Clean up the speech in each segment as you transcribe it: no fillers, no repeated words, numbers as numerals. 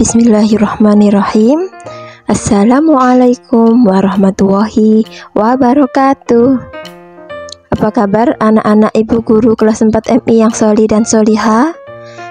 Bismillahirrahmanirrahim. Assalamualaikum warahmatullahi wabarakatuh. Apa kabar anak-anak ibu guru kelas 4 MI yang sholih dan sholihah?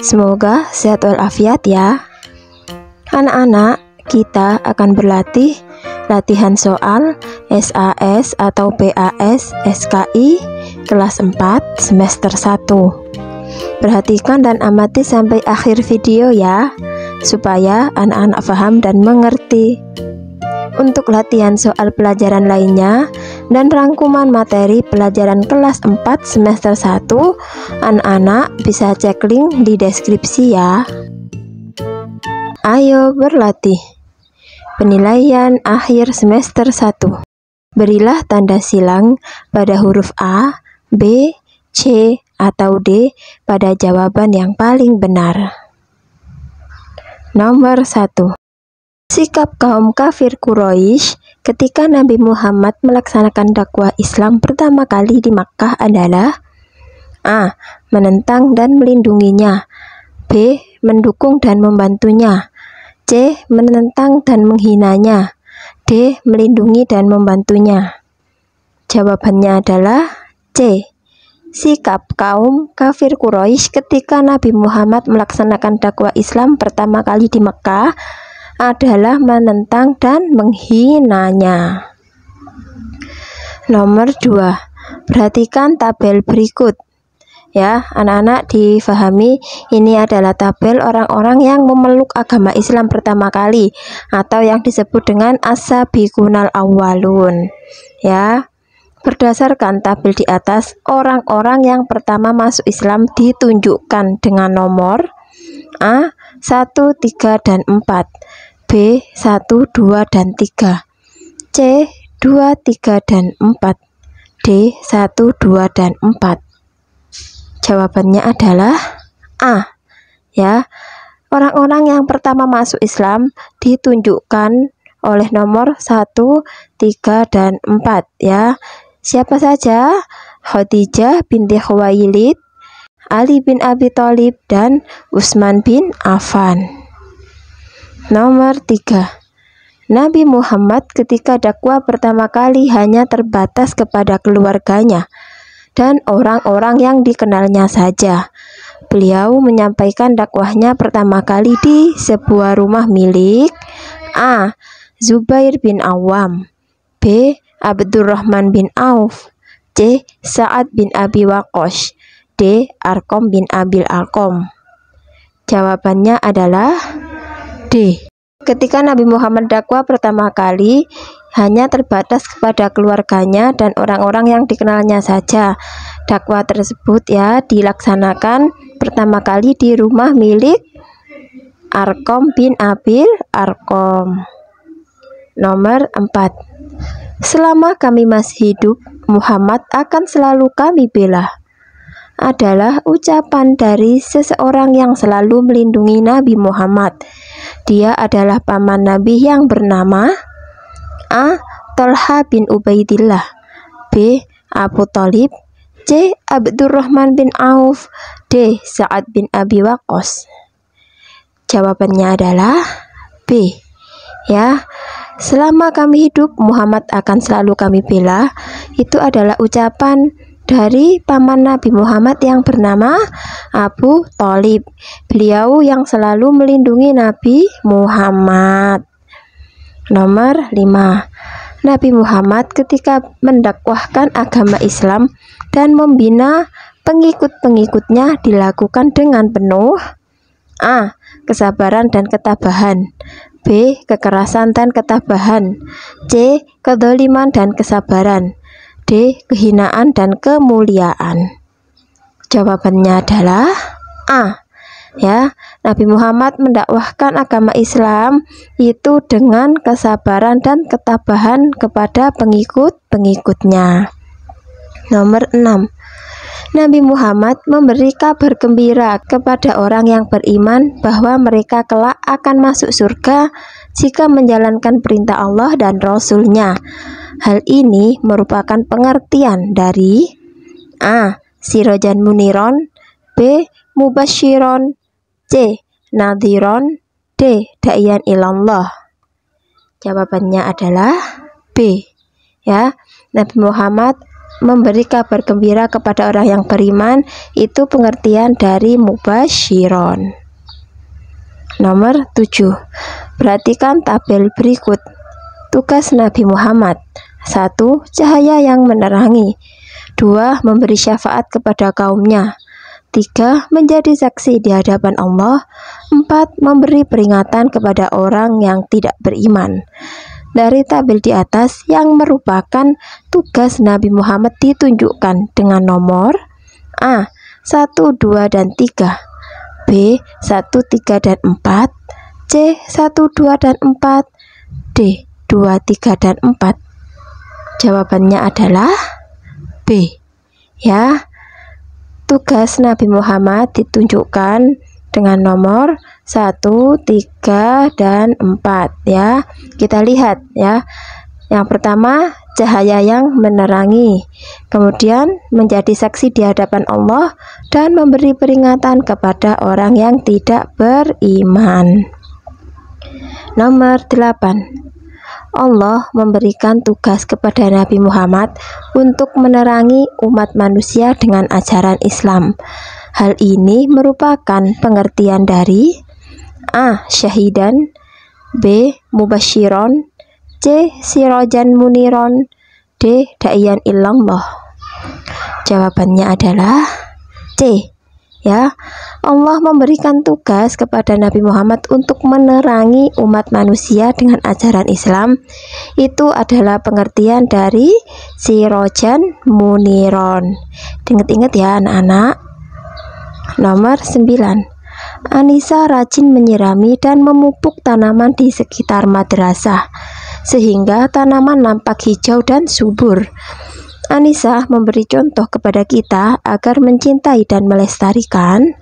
Semoga sehat walafiat ya. Anak-anak, kita akan berlatih latihan soal SAS atau PAS SKI kelas 4 semester 1. Perhatikan dan amati sampai akhir video ya, supaya anak-anak paham dan mengerti. Untuk latihan soal pelajaran lainnya dan rangkuman materi pelajaran kelas 4 semester 1, anak-anak bisa cek link di deskripsi ya. Ayo berlatih. Penilaian akhir semester 1. Berilah tanda silang pada huruf A, B, C, atau D pada jawaban yang paling benar. Nomor 1. Sikap kaum kafir Quraisy ketika Nabi Muhammad melaksanakan dakwah Islam pertama kali di Makkah adalah A. Menentang dan melindunginya, B. Mendukung dan membantunya, C. Menentang dan menghinanya, D. Melindungi dan membantunya. Jawabannya adalah C. Sikap kaum kafir Quraisy ketika Nabi Muhammad melaksanakan dakwah Islam pertama kali di Mekah adalah menentang dan menghinanya. Nomor 2. Perhatikan tabel berikut. Ya, anak-anak difahami, ini adalah tabel orang-orang yang memeluk agama Islam pertama kali atau yang disebut dengan as-sabiqunal awwalun. Ya. Berdasarkan tabel di atas, orang-orang yang pertama masuk Islam ditunjukkan dengan nomor A, 1, 3, dan 4, B, 1, 2, dan 3, C, 2, 3, dan 4, D, 1, 2, dan 4. Jawabannya adalah A. Ya, orang-orang yang pertama masuk Islam ditunjukkan oleh nomor 1, 3, dan 4 ya. Siapa saja? Khadijah binti Khuwailid, Ali bin Abi Thalib, dan Utsman bin Affan. Nomor 3. Nabi Muhammad ketika dakwah pertama kali hanya terbatas kepada keluarganya dan orang-orang yang dikenalnya saja. Beliau menyampaikan dakwahnya pertama kali di sebuah rumah milik A. Zubair bin Awam, B. Abdurrahman bin Auf, C. Sa'ad bin Abi Waqqas, D. Arqam bin Abil Arqam. Jawabannya adalah D. Ketika Nabi Muhammad dakwah pertama kali hanya terbatas kepada keluarganya dan orang-orang yang dikenalnya saja. Dakwah tersebut ya dilaksanakan pertama kali di rumah milik Arqam bin Abil Arqam. Nomor 4. Selama kami masih hidup, Muhammad akan selalu kami bela, adalah ucapan dari seseorang yang selalu melindungi Nabi Muhammad. Dia adalah paman Nabi yang bernama A. Thalha bin Ubaidillah, B. Abu Thalib, C. Abdurrahman bin Auf, D. Sa'ad bin Abi Waqqas. Jawabannya adalah B. Ya, selama kami hidup, Muhammad akan selalu kami bela. Itu adalah ucapan dari paman Nabi Muhammad yang bernama Abu Thalib. Beliau yang selalu melindungi Nabi Muhammad. Nomor 5. Nabi Muhammad ketika mendakwahkan agama Islam dan membina pengikut-pengikutnya dilakukan dengan penuh A. Kesabaran dan ketabahan, B. Kekerasan dan ketabahan, C. Kedzaliman dan kesabaran, D. Kehinaan dan kemuliaan. Jawabannya adalah A. Ya, Nabi Muhammad mendakwahkan agama Islam itu dengan kesabaran dan ketabahan kepada pengikut-pengikutnya. Nomor 6. Nabi Muhammad memberi kabar gembira kepada orang yang beriman bahwa mereka kelak akan masuk surga jika menjalankan perintah Allah dan Rasul-Nya. Hal ini merupakan pengertian dari A. Sirajan muniron, B. Mubasyiron, C. Nadhiron, D. Da'iyan ilallah. Jawabannya adalah B. Ya, Nabi Muhammad memberi kabar gembira kepada orang yang beriman, itu pengertian dari mubasyiron. Nomor 7. Perhatikan tabel berikut. Tugas Nabi Muhammad: 1. Cahaya yang menerangi. 2. Memberi syafaat kepada kaumnya. 3. Menjadi saksi di hadapan Allah. 4. Memberi peringatan kepada orang yang tidak beriman. Dari tabel di atas yang merupakan tugas Nabi Muhammad ditunjukkan dengan nomor A. 1, 2, dan 3, B. 1, 3, dan 4, C. 1, 2, dan 4, D. 2, 3, dan 4. Jawabannya adalah B. Ya, tugas Nabi Muhammad ditunjukkan dengan nomor 1, 3, dan 4 ya. Kita lihat ya. Yang pertama, cahaya yang menerangi. Kemudian menjadi saksi di hadapan Allah dan memberi peringatan kepada orang yang tidak beriman. Nomor 8. Allah memberikan tugas kepada Nabi Muhammad untuk menerangi umat manusia dengan ajaran Islam. Hal ini merupakan pengertian dari A. Syahidan, B. Mubasyiron, C. Sirajan muniron, D. Da'iyan ilallah. Jawabannya adalah C. Ya, Allah memberikan tugas kepada Nabi Muhammad untuk menerangi umat manusia dengan ajaran Islam. Itu adalah pengertian dari sirajan muniron. Ingat-ingat ya anak-anak. Nomor 9. Anissa rajin menyirami dan memupuk tanaman di sekitar madrasah sehingga tanaman nampak hijau dan subur. Anissa memberi contoh kepada kita agar mencintai dan melestarikan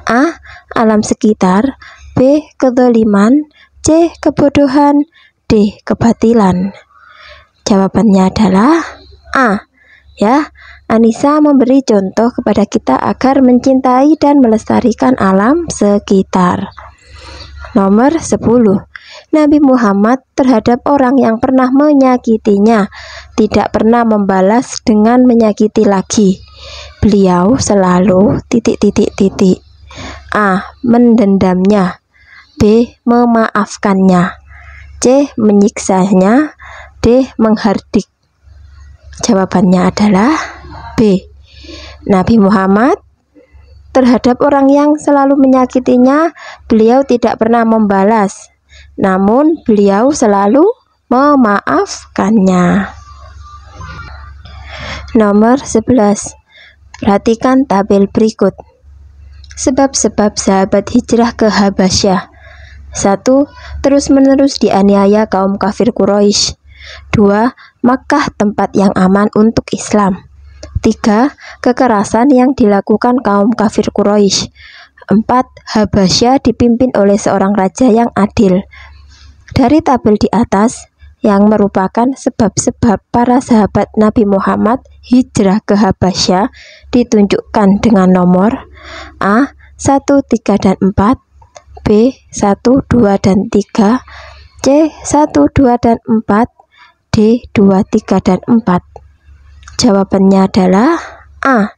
A. alam sekitar, B. kezaliman, C. kebodohan, D. kebatilan. Jawabannya adalah A. Ya, Anissa memberi contoh kepada kita agar mencintai dan melestarikan alam sekitar. Nomor 10. Nabi Muhammad terhadap orang yang pernah menyakitinya tidak pernah membalas dengan menyakiti lagi. Beliau selalu ... A. mendendamnya, B. memaafkannya, C. menyiksanya, D. menghardik. Jawabannya adalah B. Nabi Muhammad terhadap orang yang selalu menyakitinya, beliau tidak pernah membalas, namun beliau selalu memaafkannya. Nomor 11. Perhatikan tabel berikut. Sebab-sebab sahabat hijrah ke Habasyah. 1. Terus-menerus dianiaya kaum kafir Quraisy. 2. Makkah tempat yang aman untuk Islam. 3. Kekerasan yang dilakukan kaum kafir Quraisy. 4. Habasyah dipimpin oleh seorang raja yang adil. Dari tabel di atas yang merupakan sebab-sebab para sahabat Nabi Muhammad hijrah ke Habasyah ditunjukkan dengan nomor A. 1, 3, dan 4, B. 1, 2, dan 3, C. 1, 2, dan 4, D. 2, 3, dan 4. Jawabannya adalah A.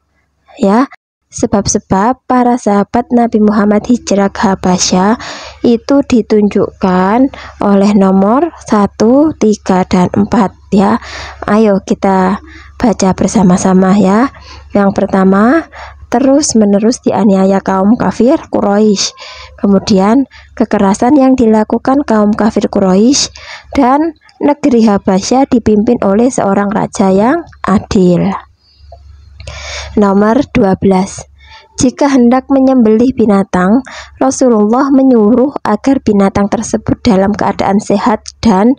Ya, sebab-sebab para sahabat Nabi Muhammad hijrah ke Habasyah itu ditunjukkan oleh nomor 1, 3, dan 4 ya. Ayo kita baca bersama-sama ya. Yang pertama, terus-menerus dianiaya kaum kafir Quraisy. Kemudian kekerasan yang dilakukan kaum kafir Quraisy dan negeri Habasyah dipimpin oleh seorang raja yang adil. Nomor 12. Jika hendak menyembelih binatang, Rasulullah menyuruh agar binatang tersebut dalam keadaan sehat dan ...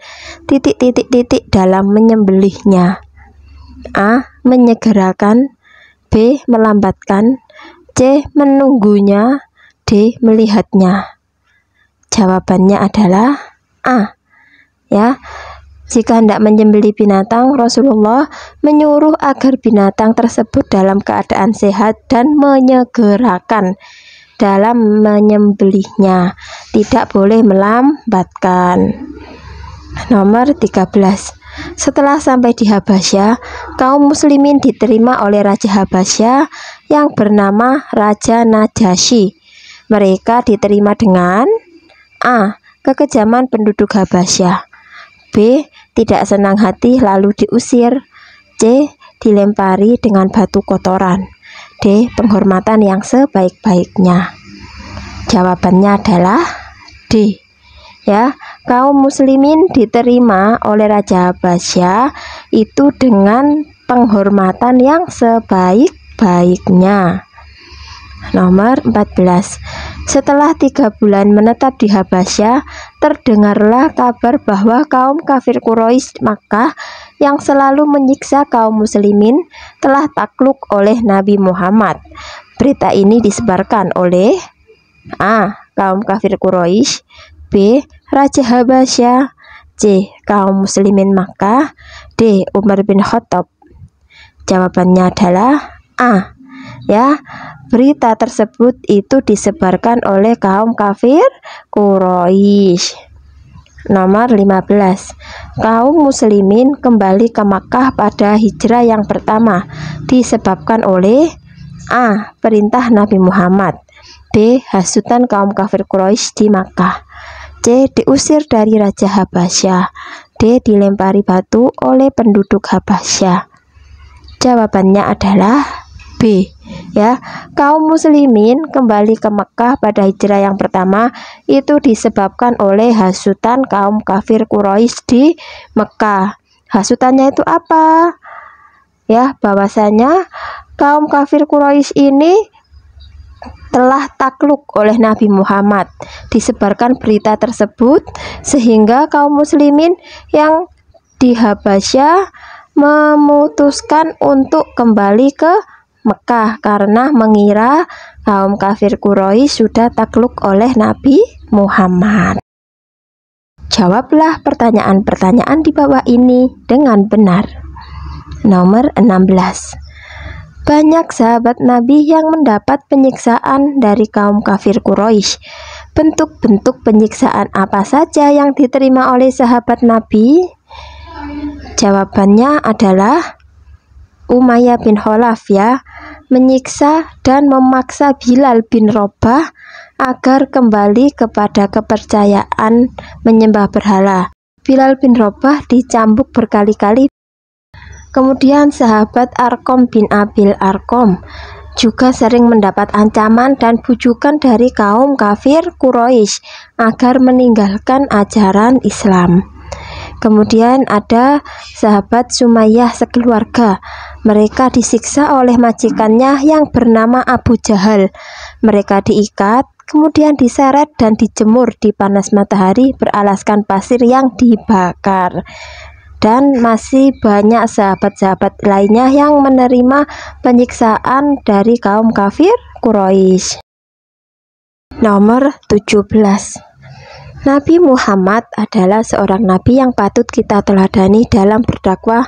dalam menyembelihnya. A. Menyegerakan, B. melambatkan, C. menunggunya, D. melihatnya. Jawabannya adalah A. Ya, jika hendak menyembelih binatang, Rasulullah menyuruh agar binatang tersebut dalam keadaan sehat dan menyegerakan. dalam menyembelihnya, tidak boleh melambatkan. Nomor 13. Setelah sampai di Habasyah, kaum muslimin diterima oleh Raja Habasyah yang bernama Raja Najasyi. Mereka diterima dengan A. Kekejaman penduduk Habasyah, B. Tidak senang hati lalu diusir, C. Dilempari dengan batu kotoran, D. Penghormatan yang sebaik-baiknya. Jawabannya adalah D. Ya, kaum muslimin diterima oleh Raja Habasyah itu dengan penghormatan yang sebaik-baiknya. Nomor 14. Setelah 3 bulan menetap di Habasyah, terdengarlah kabar bahwa kaum kafir Quraisy Makkah yang selalu menyiksa kaum muslimin telah takluk oleh Nabi Muhammad. Berita ini disebarkan oleh A. Kaum kafir Quraisy, B. Raja Habasyah, C. Kaum muslimin Makkah, D. Umar bin Khattab. Jawabannya adalah A. Ya, berita tersebut itu disebarkan oleh kaum kafir Quraisy. Nomor 15. Kaum muslimin kembali ke Makkah pada hijrah yang pertama disebabkan oleh A. Perintah Nabi Muhammad, B. Hasutan kaum kafir Quraisy di Makkah, C. Diusir dari Raja Habasyah, D. Dilempari batu oleh penduduk Habasyah. Jawabannya adalah B. Ya, kaum muslimin kembali ke Mekah pada hijrah yang pertama itu disebabkan oleh hasutan kaum kafir Quraisy di Mekah. Hasutannya itu apa? Ya, bahwasanya kaum kafir Quraisy ini telah takluk oleh Nabi Muhammad. Disebarkan berita tersebut sehingga kaum muslimin yang di Habasyah memutuskan untuk kembali ke Mekah karena mengira kaum kafir Quraisy sudah takluk oleh Nabi Muhammad. Jawablah pertanyaan-pertanyaan di bawah ini dengan benar. Nomor 16. Banyak sahabat Nabi yang mendapat penyiksaan dari kaum kafir Quraisy. Bentuk-bentuk penyiksaan apa saja yang diterima oleh sahabat Nabi? Jawabannya adalah Umayyah bin Khalaf, ya, menyiksa dan memaksa Bilal bin Rabah agar kembali kepada kepercayaan menyembah berhala. Bilal bin Rabah dicambuk berkali-kali. Kemudian sahabat Arqam bin Abil Arqam juga sering mendapat ancaman dan bujukan dari kaum kafir Quraisy agar meninggalkan ajaran Islam. Kemudian ada sahabat Sumayyah sekeluarga. Mereka disiksa oleh majikannya yang bernama Abu Jahal. Mereka diikat, kemudian diseret dan dijemur di panas matahari beralaskan pasir yang dibakar. Dan masih banyak sahabat-sahabat lainnya yang menerima penyiksaan dari kaum kafir Quraisy. Nomor 17. Nabi Muhammad adalah seorang nabi yang patut kita teladani dalam berdakwah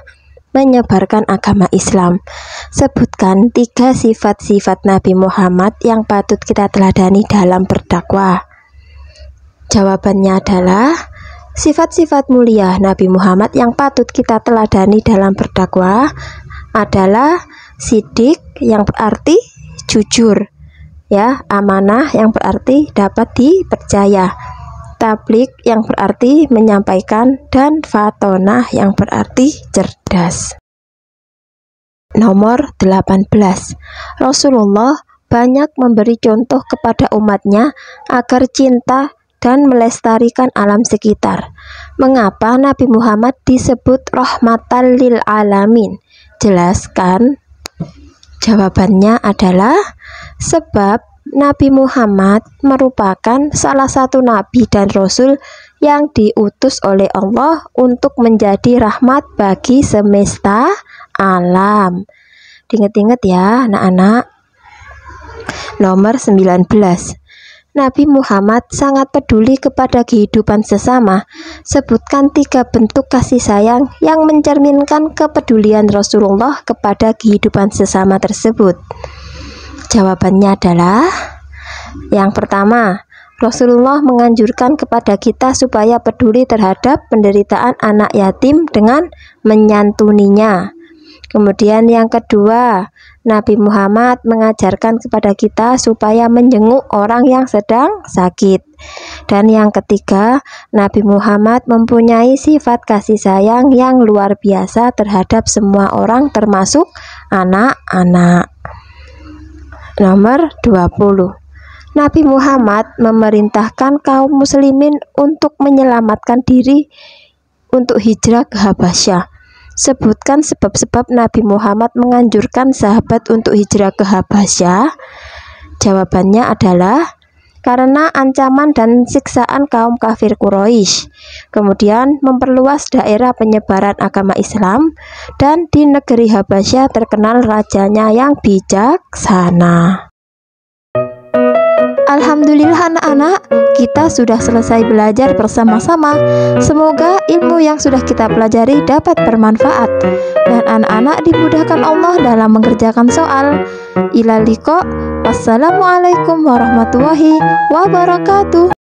menyebarkan agama Islam. Sebutkan 3 sifat-sifat Nabi Muhammad yang patut kita teladani dalam berdakwah. Jawabannya adalah sifat-sifat mulia Nabi Muhammad yang patut kita teladani dalam berdakwah adalah sidik yang berarti jujur, ya, amanah yang berarti dapat dipercaya, tablik yang berarti menyampaikan, dan fatonah yang berarti cerdas. Nomor 18. Rasulullah banyak memberi contoh kepada umatnya agar cinta dan melestarikan alam sekitar. Mengapa Nabi Muhammad disebut rahmatan lil alamin? Jelaskan. Jawabannya adalah sebab Nabi Muhammad merupakan salah satu nabi dan rasul yang diutus oleh Allah untuk menjadi rahmat bagi semesta alam. Diingat-ingat ya anak-anak. Nomor 19. Nabi Muhammad sangat peduli kepada kehidupan sesama. Sebutkan 3 bentuk kasih sayang yang mencerminkan kepedulian Rasulullah kepada kehidupan sesama tersebut. Jawabannya adalah Yang pertama, Rasulullah menganjurkan kepada kita supaya peduli terhadap penderitaan anak yatim dengan menyantuninya. Kemudian yang kedua, Nabi Muhammad mengajarkan kepada kita supaya menjenguk orang yang sedang sakit. Dan yang ketiga, Nabi Muhammad mempunyai sifat kasih sayang yang luar biasa terhadap semua orang termasuk anak-anak. Nomor 20. Nabi Muhammad memerintahkan kaum muslimin untuk menyelamatkan diri untuk hijrah ke Habasyah. Sebutkan sebab-sebab Nabi Muhammad menganjurkan sahabat untuk hijrah ke Habasyah. Jawabannya adalah karena ancaman dan siksaan kaum kafir Quraisy, kemudian memperluas daerah penyebaran agama Islam, dan di negeri Habasyah terkenal rajanya yang bijaksana. Alhamdulillah anak-anak, kita sudah selesai belajar bersama-sama. Semoga ilmu yang sudah kita pelajari dapat bermanfaat dan anak-anak dimudahkan Allah dalam mengerjakan soal. Ila liqa. Wassalamualaikum warahmatullahi wabarakatuh.